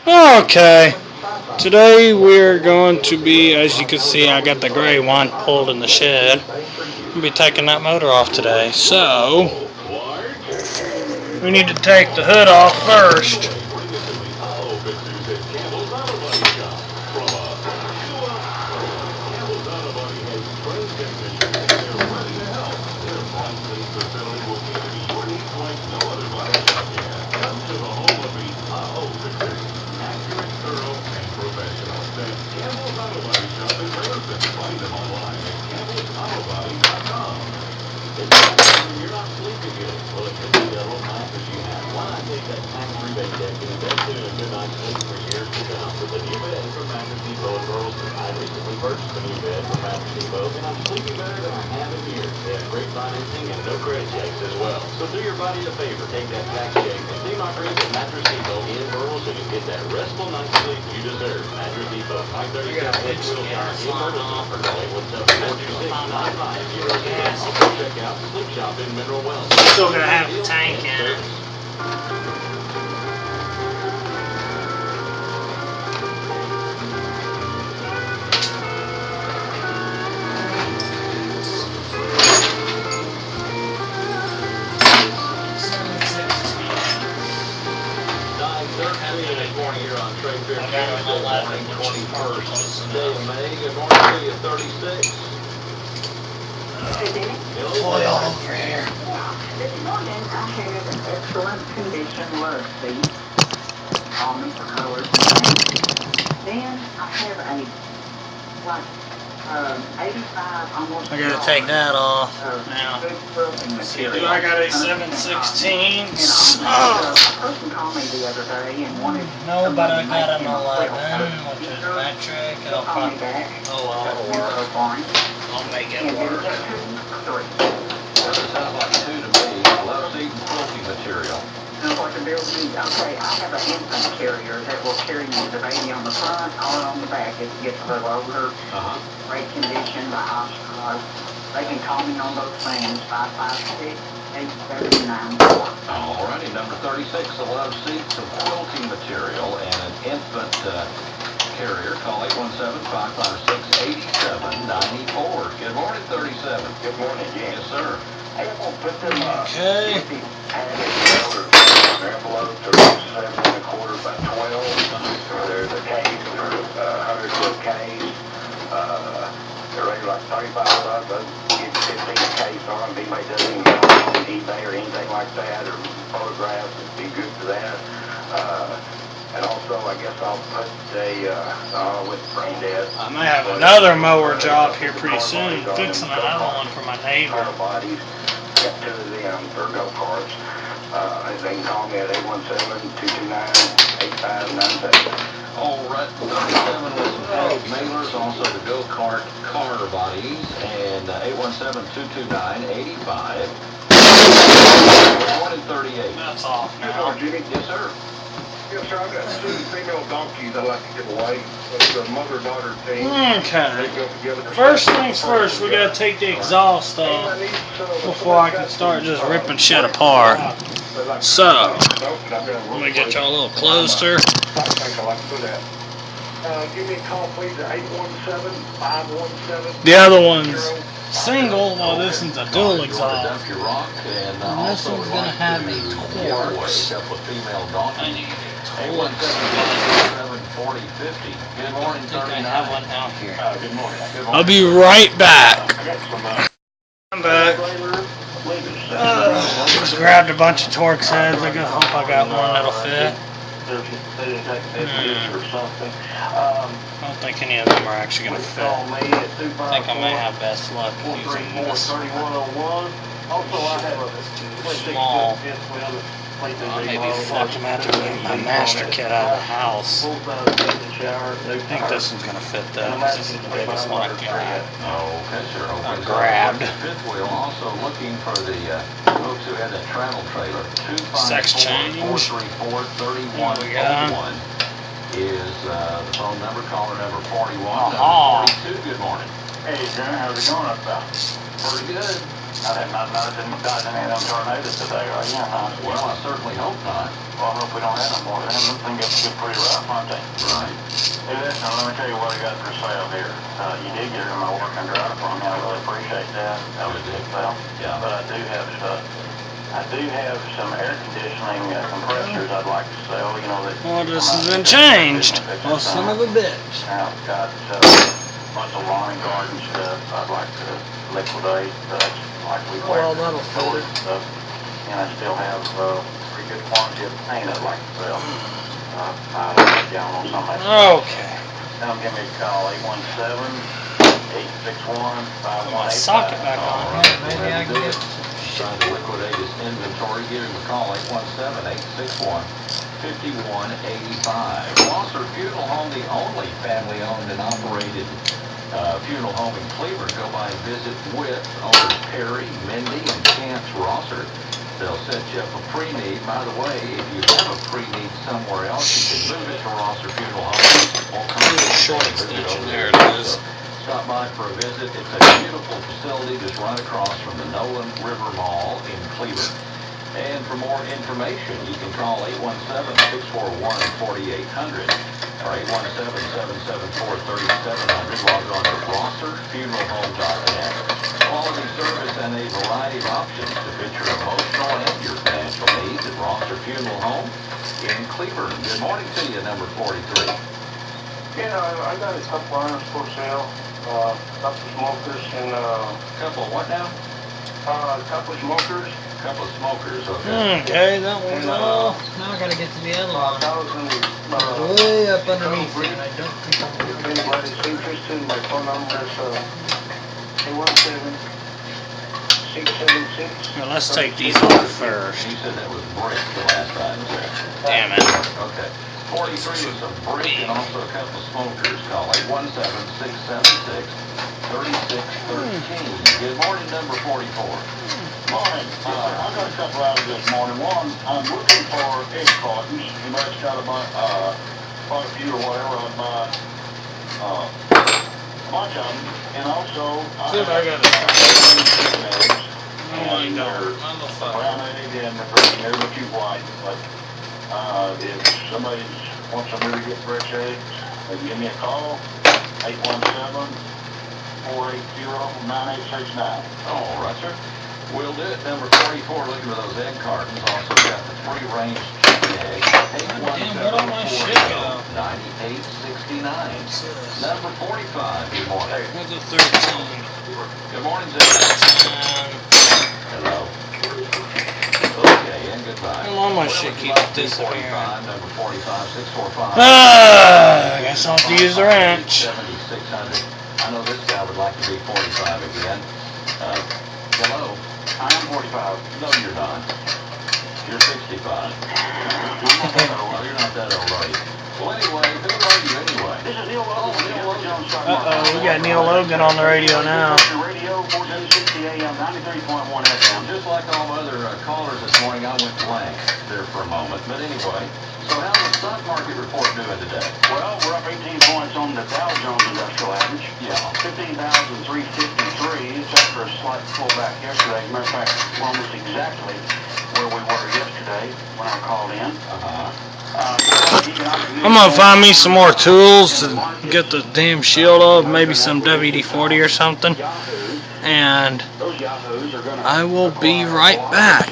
Okay, today we're going to be, as you can see, I got the gray one pulled in the shed. We'll be taking that motor off today. So, we need to take the hood off first. So do your body a favor, take that back check and see my friends at Mattress Depot in Burles so you get that restful night's sleep you deserve. Mattress Depot, 537 West Wheel Yard in Burles, or call 817-426-9500. Also check out Sleep Shop in Mineral Wells. Still gonna have the tank in it. I got an 11, 21st day of May. Good morning to you, 36. Pull it all over here. This morning I had an excellent condition love seat on the colors. Then I have a 85 almost. I gotta take that off now. I got a 7/16. Person called me the other day and wanted. No, but I got an 11, which is metric. It'll work. I'll make it work. Sounds like 2 to me. Love seat and quilting material. Okay, I have an infant carrier that will carry the baby on the front or on the back if it gets a little older. Great condition by Oshkosh. They can call me on those things, 556-8794. Alrighty, number 36, a love seat, some quilting material, and an infant carrier. Call 817-556-8794. Good morning, 37. Good morning, Yes, sir. Okay. Envelope 37 1/4 by 12. There's a case for 100 foot case. They're rated like 35 bucks. Those get 15 a case on them. Anybody does anything on eBay or anything like that, or photographs, it'd be good for that. And also, I guess I'll put with brain dead. I may have another mower job here pretty soon. Fixing another one for my neighbor. Bodies. Got 2 of them for go-karts. They can call me at 817-229-8597. All right, 37 with some padded mailers, also the go-kart car bodies, and 817-229-85. Good morning, 38. That's off Good now. morning, Jimmy. Yes, sir. Yes, sir. I've got 2 female donkeys I'd like to give away. It's a mother-daughter team. Okay. They go together. First things first, we gotta take the exhaust off before I can start just ripping shit apart. So, let me get y'all a little closer. Give me a call, please, at 817-517. The other one's single, while this one's a dual exhaust. Dump your rock, and This one's gonna have a Torx. Up with female I donkey. need a 817-527-4050. Good morning, I think I 39. have one out here. Good morning. I'll be right back. I'm back. Just grabbed a bunch of Torx heads. I hope I got one that'll fit. I don't think any of them are actually going to fit. I think I may have best luck using this. Also, I have It's too small. I may be fucked. I'm going to have to move my master kit out of the house. I think this one's going to fit though, because this is the biggest one I carry. Okay, sir. I grabbed. Fifth wheel, also looking for the folks who had that travel trailer. Sex change. 254-3101 is the phone number. Caller number 41. Aha. Number 42, good morning. Hey, Jim, how's it going up there? Pretty good. I have not noticed any of them tornadoes today, right? Yeah, huh? Well, I certainly hope not. Well, I hope we don't have no more. Them things get pretty rough, aren't they? Right. Hey, listen, let me tell you what I got for sale here. You did get it in my working drive from me. I really appreciate that. That was a good sale. Yeah. But I do have some air conditioning compressors I'd like to sell. You know that. Well, this has been changed. Well, son of a bitch. Now I've got a bunch of lawn and garden stuff I'd like to liquidate. Like we That'll storage stuff. And I still have pretty good quantity of paint I'd like to sell. I'll get down on some of that stuff. Okay. Tell them give me a call, 817-861-5185. Socket back on. Maybe I can get trying to liquidate his inventory. Give him a call, 817-861-5185. Rosser Funeral Home, the only family-owned and operated funeral home in Cleveland. Go by and visit with owners Perry, Mindy, and Chance Rosser. They'll set you up a pre-need. By the way, if you have a pre-need somewhere else, you can move it to Rosser Funeral Home. Or come to Short visit extension, over there there. it is. So stop by for a visit. It's a beautiful facility just right across from the Nolan River Mall in Cleveland. And for more information, you can call 817-641-4800 or 817-774-3700. Log on to RosserFuneralHome.net. Quality service and a variety of options to fit your emotional and your financial needs at Rosser Funeral Home in Cleveland. Good morning to you, number 43. Yeah, I got a couple irons for sale, couple smokers and Couple of what now? couple smokers. Couple of smokers, okay. Okay, that one's And, off. Now I gotta get to the other one. 1,000. Way up underneath it, and I don't think I'm If gonna. anybody's interested, my phone number is 217-676. Well, let's take these off first. You said that was brick the last time, sir. Damn it. Okay. 43 with some brick and also a couple of smokers. Call 817-676-3613. Good morning, number 44. Morning. I got a couple out this morning. One, I'm looking for egg cartons. Anybody's got a bunch of few or whatever, I'd buy a bunch of them. And also, See if I got it. chicken eggs. Oh, And no. they're Motherfucker. brown egg and the green. They're a few white. But if somebody wants some really good fresh eggs, give me a call. 817-480-9869. All right, sir. We'll do it. Number 44, looking for those egg cartons. Also got the free-range chicken eggs. Damn, where'd all my shit go? 9869. Number 45, good morning. Where's the 13? Good morning, Zach. Hello. Okay, and goodbye. All my shit keeps disappearing. 45, number 45, 645. I guess I'll have to use the wrench. 7600. I know this guy would like to be 45 again. Hello. I am 45. No, you're not. You're 65. Oh, you're not that old, are you? Well, anyway, who are you anyway? This is Neil Logan. Neil Logan. We got Neil Logan on the radio now. Radio 1460 AM, 93.1 FM. Just like all other callers this morning, I went blank there for a moment. But anyway, so how's the stock market report doing today? Well, we're up 18 points on the Dow Jones Industrial Average. Yeah. 15,353. It's after a slight pullback yesterday. As a matter of fact, we're almost exactly where we were yesterday when I called in. I'm gonna find me some more tools to get the damn shield off, maybe some WD-40 or something, and I will be right back.